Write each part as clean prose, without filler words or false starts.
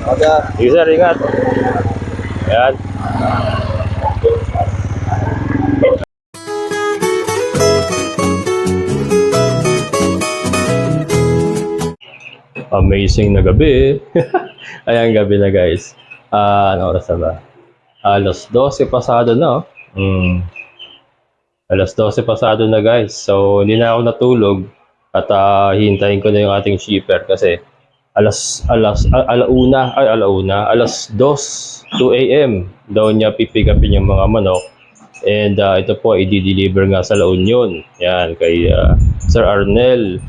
Sige sir, ingat. Ayan. Amazing na gabi. Ayan, gabi na guys. Ano oras na ba? Alas 12 pasado na. Alas 12 pasado na guys. So, hindi na ako natulog. At hintayin ko na yung ating shipper kasi alas 2 a.m. daw niya pipick upin yung mga manok. And ito po, i-deliver nga sa La Union. Yan, kay Sir Arnel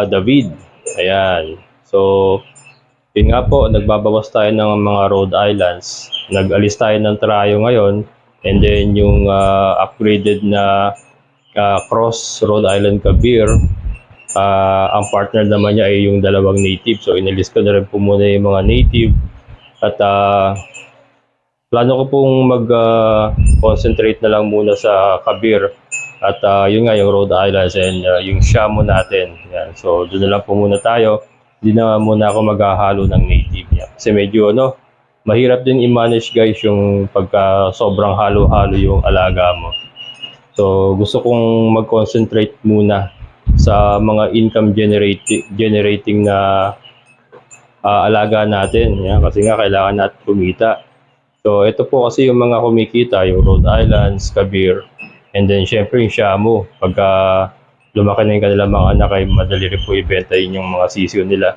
David. Ayan. So, yun nga po, nagbabawas tayo ng mga Rhode Islands. Nag-alis tayo ng Trayo ngayon. And then yung upgraded na Cross Rhode Island Kabir, ang partner naman niya ay yung dalawang native. So, inalis ko na rin po muna yung mga native. At plano ko pong mag-concentrate na lang muna sa Kabir. At yun nga, yung Rhode Islands and yung Shamu natin. Yan. So, doon na lang po muna tayo. Hindi na muna ako maghahalo ng native niya. Kasi medyo mahirap din i-manage guys yung pagka sobrang halo-halo yung alaga mo. So, gusto kong mag-concentrate muna sa mga income generating na alaga natin. Yan. Kasi nga, kailangan natin kumita. So, ito po kasi yung mga kumikita, yung Rhode Islands, Kabir, and then syempre yung Shamu. Pagka lumaki na yung kanilang mga anak ay madali rin po ibenta yun yung mga sisiyo nila.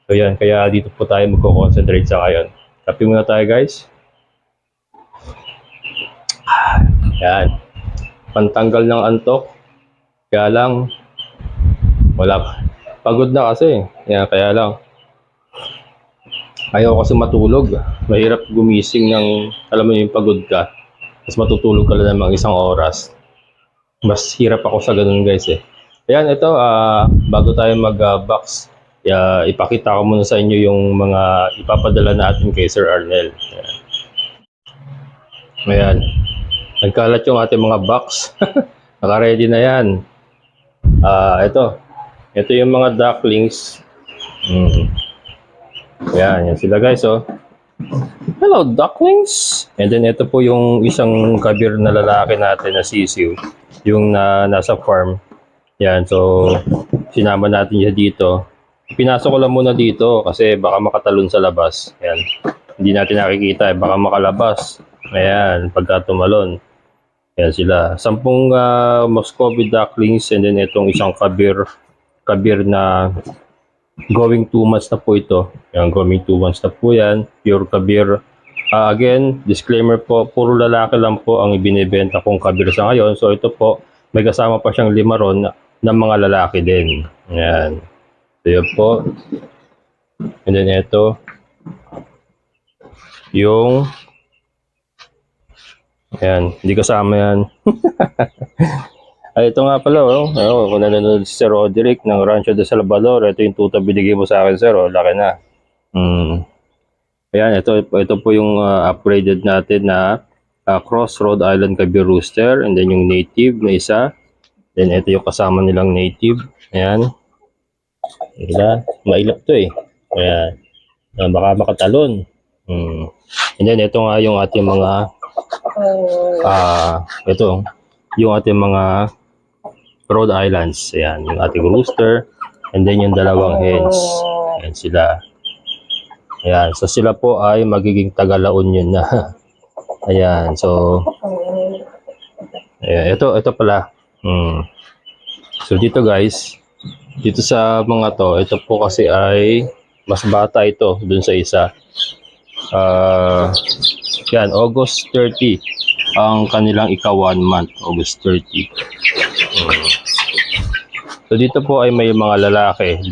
So yan, kaya dito po tayo magko-concentrate sa ngayon. Kape muna tayo guys. Yan. Pantanggal ng antok. Kaya lang, wala. Pagod na kasi. Yan, kaya lang. Ayaw kasi matulog. Mahirap gumising ng, alam mo yung pagod ka. Mas matutulog ka lang ng mga isang oras. Mas hirap ako sa ganun guys eh. Ayan, ito, bago tayo mag-box, ipakita ko muna sa inyo yung mga ipapadala natin kay Sir Arnel. Ayan. Nagkalat yung ating mga box. Naka-ready na yan. Ito yung mga ducklings. Ayan, yan sila guys, oh. Hello, ducklings! And then ito po yung isang Kabir na lalaki natin na sisiw. Yung nasa farm. Yan, so sinama natin siya dito. Pinasok ko lang muna dito kasi baka makatalon sa labas. Yan. Hindi natin nakikita, baka makalabas. Ayan, pagka tumalon. Yan sila. 10 Muscovy ducklings and then itong isang Kabir na going 2 months na po ito. Yan, going 2 months na po yan. Pure Kabir. Again, disclaimer po, puro lalaki lang po ang ibinibenta kong Kabir sa ngayon. So ito po, may kasama pa siyang 5 ron ng mga lalaki din. Ayan. So yun po. And then ito, yung, ayan, hindi kasama yan. Ay, ito nga pala, kung nanonood si Sir Roderick ng Rancho de Salvador, ito yung tuta binigay mo sa akin, sir, laki na. Ayan, ito po yung upgraded natin na Cross Rhode Island Kabir Rooster, and then yung native na isa. Then ito yung kasama nilang native. Ayan. Mailap to eh. Ayan. Baka makatalon. And then ito nga yung ating mga ito yung ating mga Rhode Islands. Ayan, yung ating rooster and then yung dalawang hens. Ayan sila. Ayan, so sila po ay magiging taga-La Union na. Ayan, so ayan, ito pala. So dito guys, dito sa mga to, ito po kasi ay mas bata ito dun sa isa. Yan, August 30 ang kanilang ika-1 month, August 30. So dito po ay may mga lalaki, 5.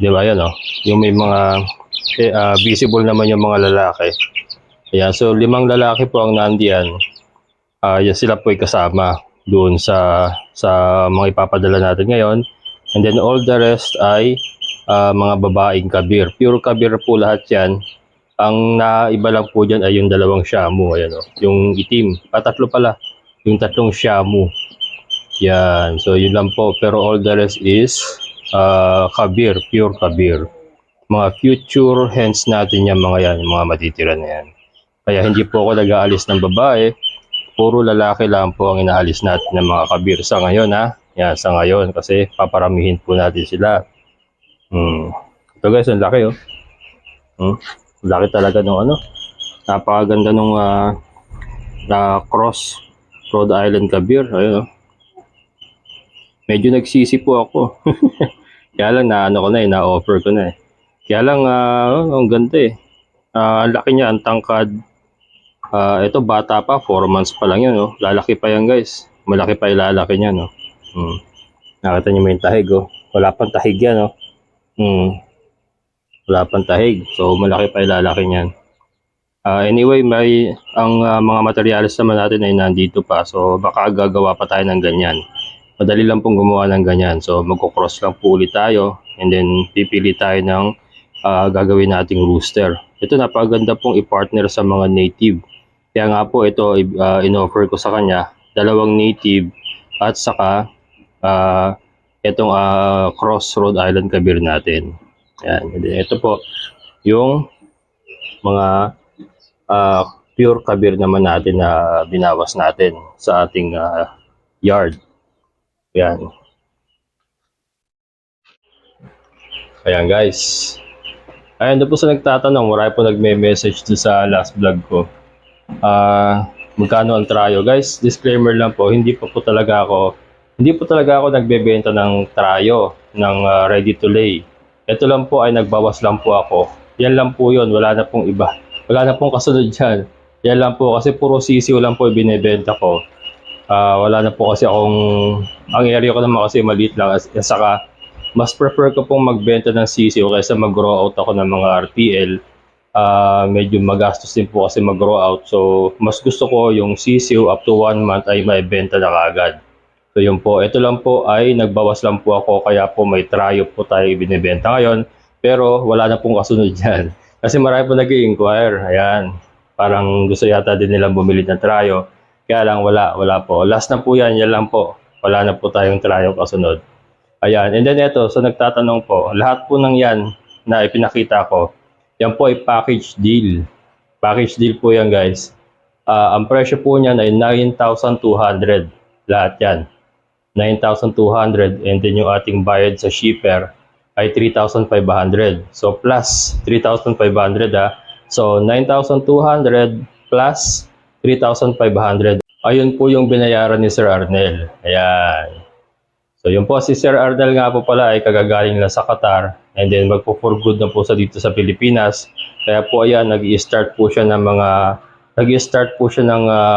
Di ba yan yung may mga visible naman yung mga lalaki. Ayan, so 5 lalaki po ang nandiyan. Yan sila po ay kasama doon sa mga ipapadala natin ngayon. And then all the rest ay mga babaeng Kabir. Pure Kabir po lahat yan. Ang naiba lang po dyan ay yung dalawang Shamu. Ayan, yung itim. Tatlo pala. Yung 3 Shamu. Yan. So yun lang po. Pero all the rest is Kabir. Pure Kabir. mga future hens natin yan, mga yan, yung mga matitira na yan. Kaya hindi po ako nag-aalis ng babae, puro lalaki lang po ang inaalis natin ng mga kabir sa ngayon, ha. Yan, sa ngayon, kasi paparamihin po natin sila. Ito guys, ang laki, oh. Laki talaga nung ano. Napakaganda nung na cross Rhode Island kabir. Ayun, oh. Medyo nagsisi po ako. Kaya lang na-ano ko na na-offer ko na Kaya lang, ang ganda ang laki niya, ang tangkad. Ito bata pa, 4 months pa lang yan, no? Lalaki pa yan guys. Malaki pa ilalaki niya, no? Nakita niyo may tahig, oh. Wala pang tahig yan, no? Wala pang tahig. So, malaki pa ilalaki niyan. Anyway, ang mga materials naman natin ay nandito pa. So, baka gagawa pa tayo ng ganyan. Madali lang pong gumawa ng ganyan. So, magkocross lang po ulit tayo. And then, pipili tayo ng gagawin nating rooster. Ito, napaganda pong i-partner sa mga native. Kaya nga po, ito, in-offer ko sa kanya. 2 native at saka itong cross Rhode Island kabir natin. Yan. And then, ito po, yung mga pure kabir naman natin na binawas natin sa ating yard. Yan. Ayan guys. Ayan, doon po sa nagtatanong, marami po nagme-message doon sa last vlog ko. Magkano ang trayo? Guys, disclaimer lang po, hindi po talaga ako nagbebenta ng trayo, ng ready to lay. Ito lang po ay nagbawas lang po ako. Yan lang po yun, wala na pong iba. Wala na pong kasunod dyan. Yan lang po, kasi puro sisiw lang po binibenta ko. Wala na po kasi ang area ko naman kasi maliit lang. At saka, mas prefer ko pong magbenta ng sisiw kaysa mag-grow out ako ng mga RTL. Medyo magastos din po kasi mag-grow out. So, mas gusto ko yung sisiw up to 1 month ay may benta na kaagad. So, yun po. Ito lang po ay nagbawas lang po ako. Kaya po may tryo po tayo binibenta ngayon. Pero wala na pong kasunod dyan. Kasi marami po nag-i-inquire. Ayan. Parang gusto yata din nilang bumili ng tryo. Kaya lang wala po. Last na po yan. Yan lang po. Wala na po tayong tryo kasunod. Ayan. And then ito. So, nagtatanong po. Lahat po ng yan na ipinakita ko. Yan po ay package deal. Package deal po yan guys. Ang presyo po niyan ay 9,200. Lahat yan. 9,200 and then yung ating bayad sa shipper ay 3,500. So plus 3,500 So 9,200 plus 3,500. Ayun po yung binayaran ni Sir Arnel. Ayan. So yun po si Sir Arnel nga po pala ay kagagaling lang sa Qatar and then magpo-for good na po sa dito sa Pilipinas. Kaya po ayan nag-i-start po siya ng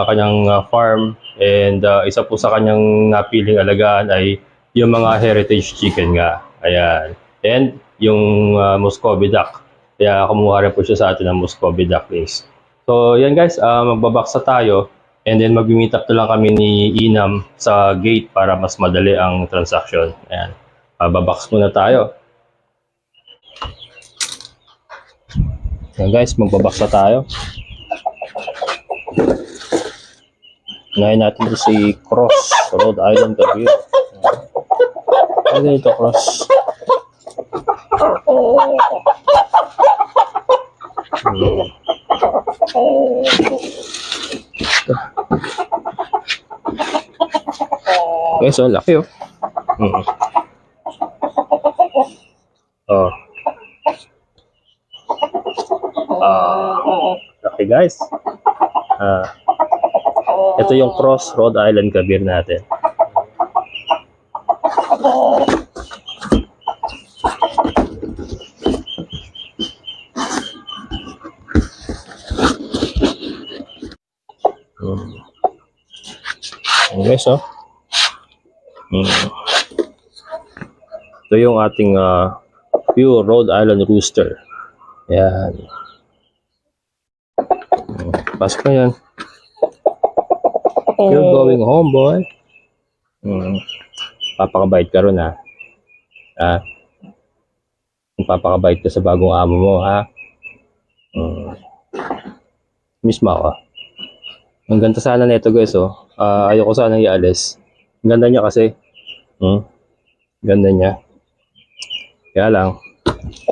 kanyang farm and isa po sa kanyang napiling alagaan ay yung mga heritage chicken nga. Ayan. And yung Muscovy duck. Kaya kumuha rin po siya sa atin ng Muscovy ducklings. So yan guys, magbabaksa tayo and then mag-meet up na lang kami ni Inam sa gate para mas madali ang transaction. Ayan. Babaks muna tayo. Yan guys, magbabaksa tayo. Ngayon natin ito si Cross Rhode Island kabir. Ano ito Cross? Okay, so laki oh. Laki guys. Ito yung Cross Rhode Island kabir natin. Okay, so ito yung ating pure Rhode Island rooster. Yan. Pasok na yan. You're going home, boy. Papakabait ka ron, ha? Papakabait ka sa bagong amo mo, ha? Miss mo ako. Ang ganda sana nito, guys, oh. Ayoko sana ialis. Ang ganda niya kasi. Ganda niya. Kaya lang,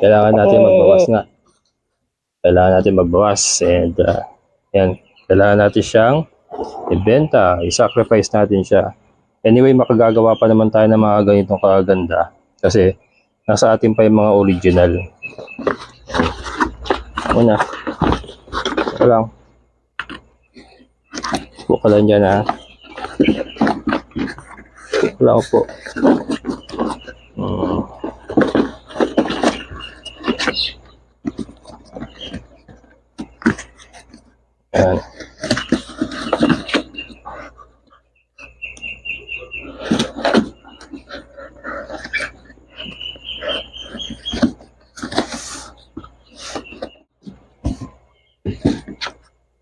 kailangan natin magbawas nga. Kailangan natin magbawas. And yan, kailangan natin siyang ibenta, i-sacrifice natin siya. Anyway, makagagawa pa naman tayo ng mga ganitong kaganda kasi nasa atin pa yung mga original. Una, ito lang. Buka lang dyan ha. Buka lang po. Ayan.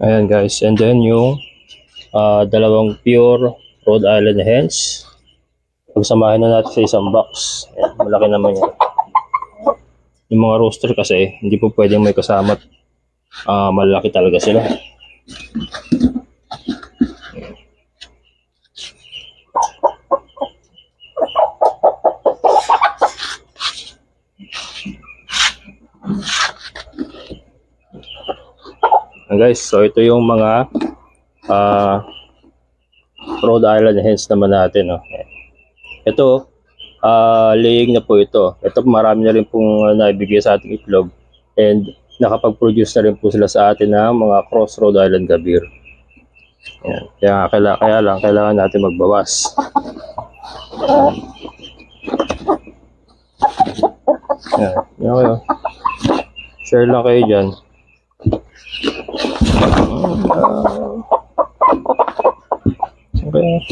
Ayan guys, and then yung dalawang pure Rhode Island hens, pagsamahin na natin sa isang box. Ayan, malaki naman yan. Yung mga rooster kasi hindi po pwedeng may kasama, malaki talaga sila. Guys, so ito yung mga Rhode Island hens naman natin. No? Ito, laying na po ito. Ito, marami na rin pong naibigay sa ating itlog. And nakapag-produce na rin po sila sa atin ng mga cross Rhode Island Gabir. Yan. Kaya lang, kailangan natin magbawas. Yan. Yan kayo. Share lang kayo dyan. Okay.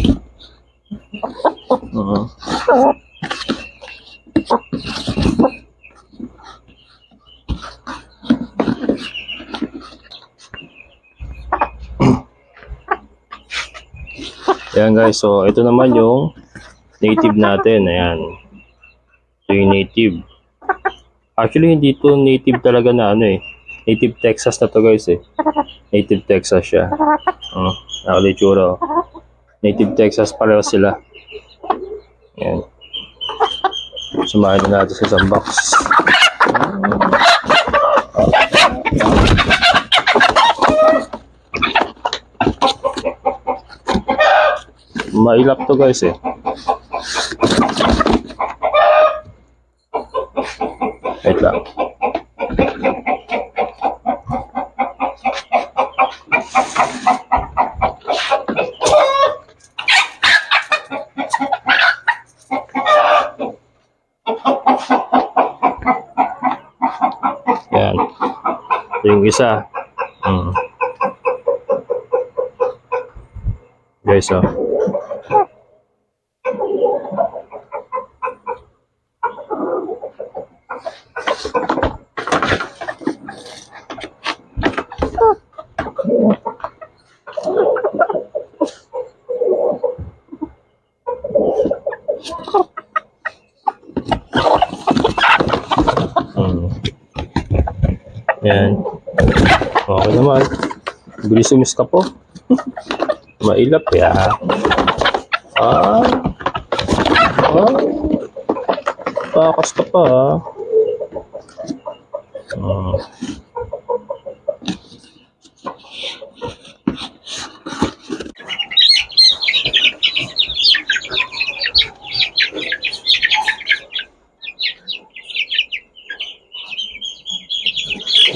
Ayan guys, so ito naman yung native natin. Ayan. Ito yung native. Actually, hindi to native talaga na ano eh. Native Texas na to guys eh. Native Texas siya. Nakalitsura. Native Texas pareho sila. Ayan. Sumahin na natin sa isang box. Mailap to guys eh. Wait lang. Yan. Ito yung isa. Guys, oh. Yan. Okay naman. Bilis umis ka po. Mailap ya. Takas ka pa.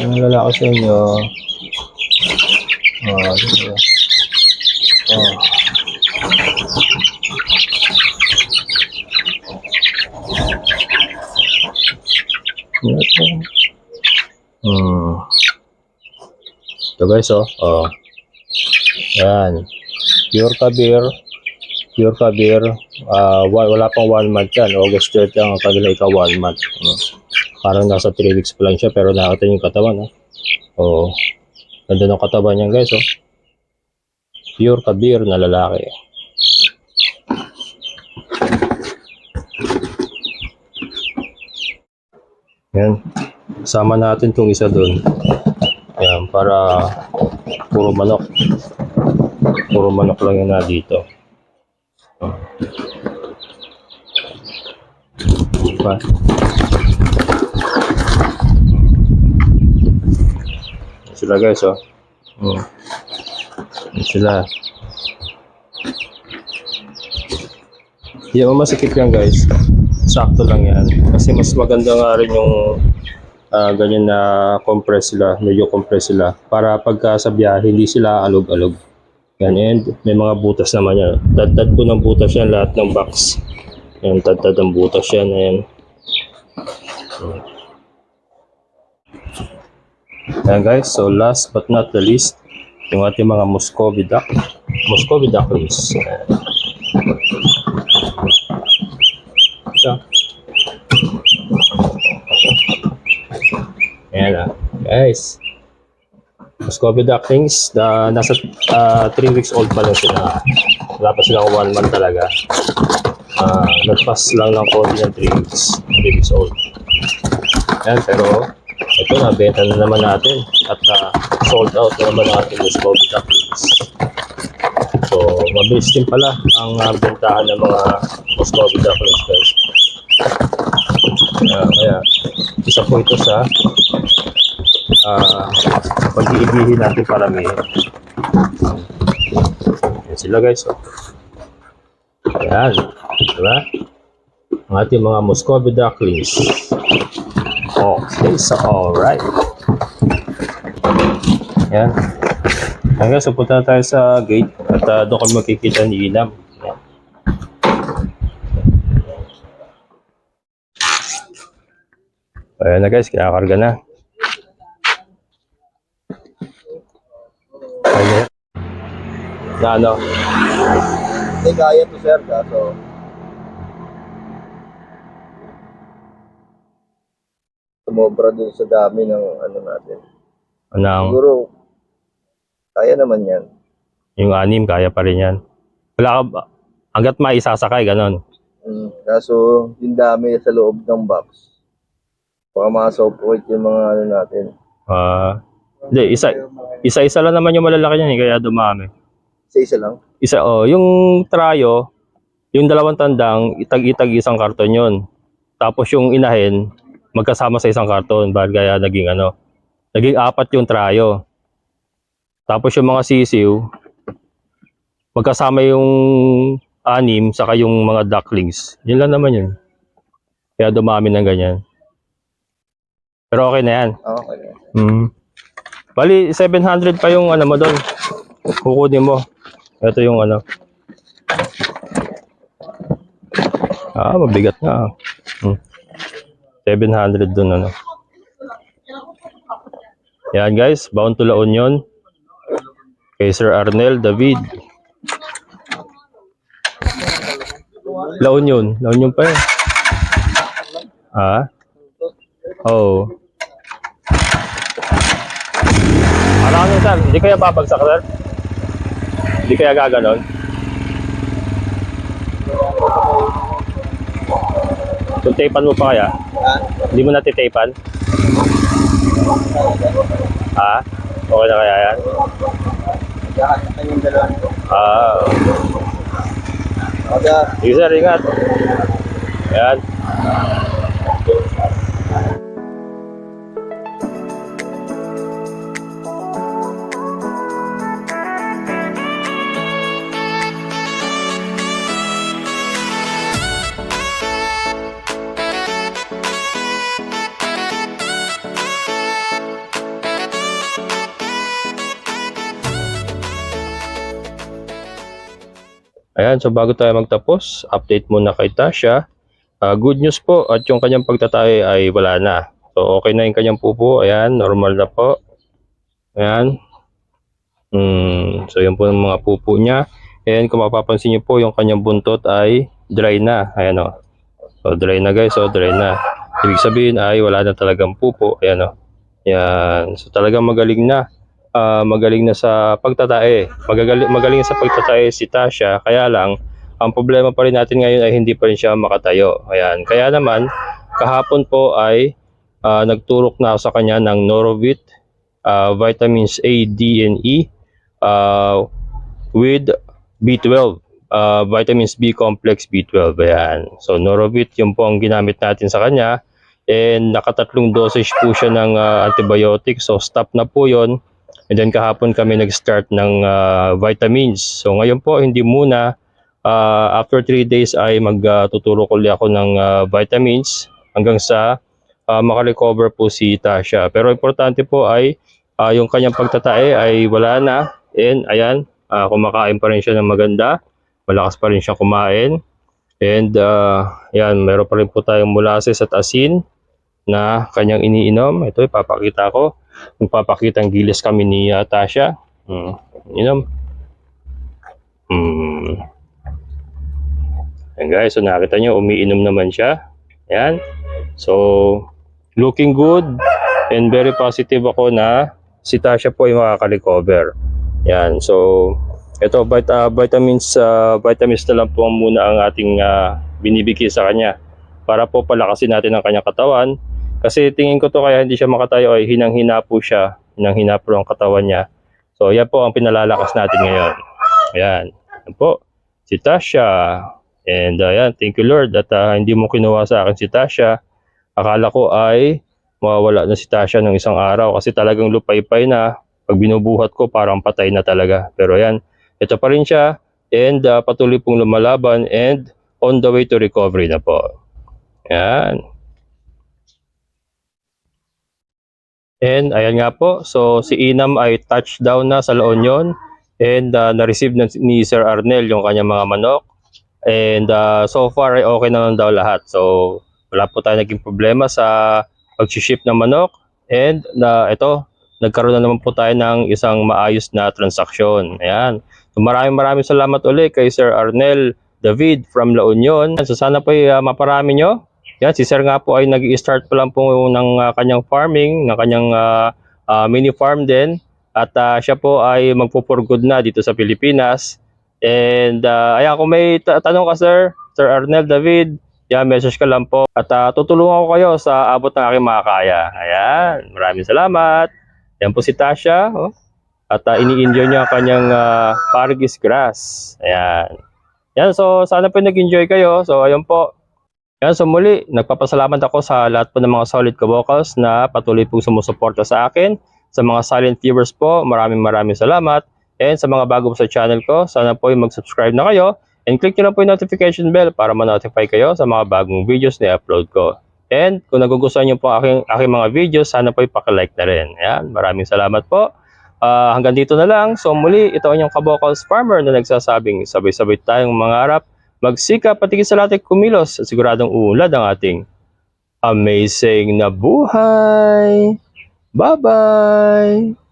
Ang lalaki sa inyo. Dito. Ito guys, yan. Pure Kabir. Wala pang 1 month yan. August 30 ang kagila ika 1 month. Parang nasa 3 weeks pa lang siya, pero nakita yung katawan. Ganda ng katawan niyan guys. Pure Kabir na lalaki. Yan. Sama natin itong isa doon. Yan, para puro manok. Puro manok lang yun na dito. Diba? sila guys, oh. Yan sila. Hindi mo masikip yan guys. Sakto lang yan. Kasi mas maganda nga rin yung ganyan na compress sila, medyo compress sila. Para pagka sa biyahe, hindi sila alog-alog. Yan, and may mga butas naman yan. Tad-tad po ng butas yan, lahat ng box. Yan, tad-tad ng butas yan. Ayan. Ayan guys, so last but not the least, yung ating mga Muscovy ducklings. Ayan guys. Muscovy ducklings, nasa 3 weeks old pa lang sila. Wala pa silang 1 month talaga. Nagpass lang ng konti ng 3 weeks old. Ayan, pero ito na, benta na naman natin. At sold out na naman natin Muscovy ducklings. So, mabilis din pala ang bentahan ng mga Muscovy ducklings guys. Kaya, isa po ito sa pag-iigihin natin paramihin. Yan sila guys. Ayan. Diba? Ang ating mga Muscovy ducklings. Okay, so alright. Ayan. Ayan guys, so punta na tayo sa gate at doon kami makikita ni Inam. Ayan na guys, kinakarga na. Ayan. Na ano? Hindi kaya to sir, kaso sumobra dun sa dami ng ano natin. Anong, Siguro, kaya naman yan. yung 6, kaya pa rin yan. Wala ka ba? Hanggat maisasakay, ganon. Kaso, yung dami sa loob ng box. Baka ma-suffocate yung mga ano natin. Hindi, isa-isa lang naman yung malalaki niyan, kaya dumami. Isa-isa lang. Yung trayo, yung 2 tandang, itag-itag isang karton yun. Tapos yung inahin, magkasama sa isang karton, bahal kaya naging 4 yung trayo. Tapos yung mga sisiw, magkasama yung 6, saka yung mga ducklings. Yun lang naman yun. Kaya dumami ng ganyan. Pero okay na yan. Okay. Bali, 700 pa yung mo doon. Kukunin mo. Ito yung mabigat na. 700 doon Yan guys, bound to La Union. Kay Sir Arnel David. La Union pa yun. Oh. Ano sir? Hindi kaya babagsak sir? Hindi kaya gaganon? Kung tapean mo pa kaya? Hindi mo natitapean? Okay na kaya yan? Sige sir, ingat. Ayan. Ayan, so bago tayo magtapos, update muna kay Tasha. Good news po at yung kanyang pagtatay ay wala na. So okay na yung kanyang pupo. Ayan, normal na po. Ayan. So yun po yung mga pupo niya. And kung mapapansin niyo po, yung kanyang buntot ay dry na. Ayan o. So dry na guys, so dry na. Ibig sabihin ay wala na talagang pupo. Ayan o. Ayan. So talagang magaling na. Magaling na sa pagtatae. Magaling sa pagtatae si Tasha. Kaya lang, ang problema pa rin natin ngayon ay hindi pa rin siya makatayo. Ayan. Kaya naman, kahapon po ay nagturok na ako sa kanya ng Norovit, vitamins A, D, and E with B12. Vitamins B complex B12. Ayan. So Norovit, yun po ang ginamit natin sa kanya. And nakatatlong dosage po siya ng antibiotic. So stop na po yun. And then kahapon kami nag-start ng vitamins. So ngayon po, hindi muna. After 3 days ay magtuturo ko ako ng vitamins hanggang sa makarecover po si Tasha. Pero importante po ay yung kanyang pagtatae ay wala na. And ayan, kumakain pa rin siya ng maganda. Malakas pa rin siya kumain. And yan, meron pa rin po tayong molasses at asin na kanyang iniinom. Ito, ipapakita ko. Kung papakita ang gilis kami ni Tasha. Inom. Ayan guys, so nakita nyo, umiinom naman siya. Ayan. So, looking good and very positive ako na si Tasha po ay makaka-recover. Ayan. So, ito, vitamins na lang po muna ang ating binibigay sa kanya para po palakasin natin ang kanyang katawan. Kasi tingin ko to kaya hindi siya makatayo ay hinang-hina po siya. Hinang-hina po ang katawan niya. So, yan po ang pinalalakas natin ngayon. Ayan. Yan po. Si Tasha. And yan, thank you Lord at hindi mo kinuha sa akin si Tasha. Akala ko ay mawawala na si Tasha ng isang araw kasi talagang lupay-pay na. Pag binubuhat ko parang patay na talaga. Pero yan, ito pa rin siya and patuloy pong lumalaban and on the way to recovery na po. Yan. And ayan nga po, so si Inam ay touchdown na sa La Union and na-receive ni Sir Arnel yung kanyang mga manok. And so far ay okay naman daw lahat. So wala po tayo naging problema sa pag-ship ng manok. And ito, nagkaroon na naman po tayo ng isang maayos na transaksyon. Ayan. So maraming salamat ulit kay Sir Arnel David from La Union. So sana po maparami nyo. Yan, si Sir nga po ay nag-i-start pa lang po ng kanyang farming, ng kanyang mini farm din. At siya po ay magpo-for good na dito sa Pilipinas. And ayan, kung may tanong ka Sir Arnel David, yan, message ka lang po. At tutulungan ko kayo sa abot ng aking makakaya. Ayan, maraming salamat. Yan po si Tasha. Oh. At ini-enjoy niya ang kanyang Pargis grass. Ayan. Yan, so sana po nag-enjoy kayo. So ayun po. Yan, so muli, nagpapasalamat ako sa lahat po ng mga solid kabokals na patuloy pong sumusuporta sa akin. Sa mga silent viewers po, maraming salamat. And sa mga bago po sa channel ko, sana po yung mag-subscribe na kayo. And click nyo na po yung notification bell para ma-notify kayo sa mga bagong videos na i-upload ko. And kung nagugustuhan nyo po aking mga videos, sana po i-like na rin. Yan, maraming salamat po. Hanggang dito na lang. So muli, ito ang inyong kabokals farmer na nagsasabing sabay-sabay tayong mangarap, magsikap at higit sa lahat ay kumilos at siguradong uunlad ang ating amazing na buhay. Bye-bye!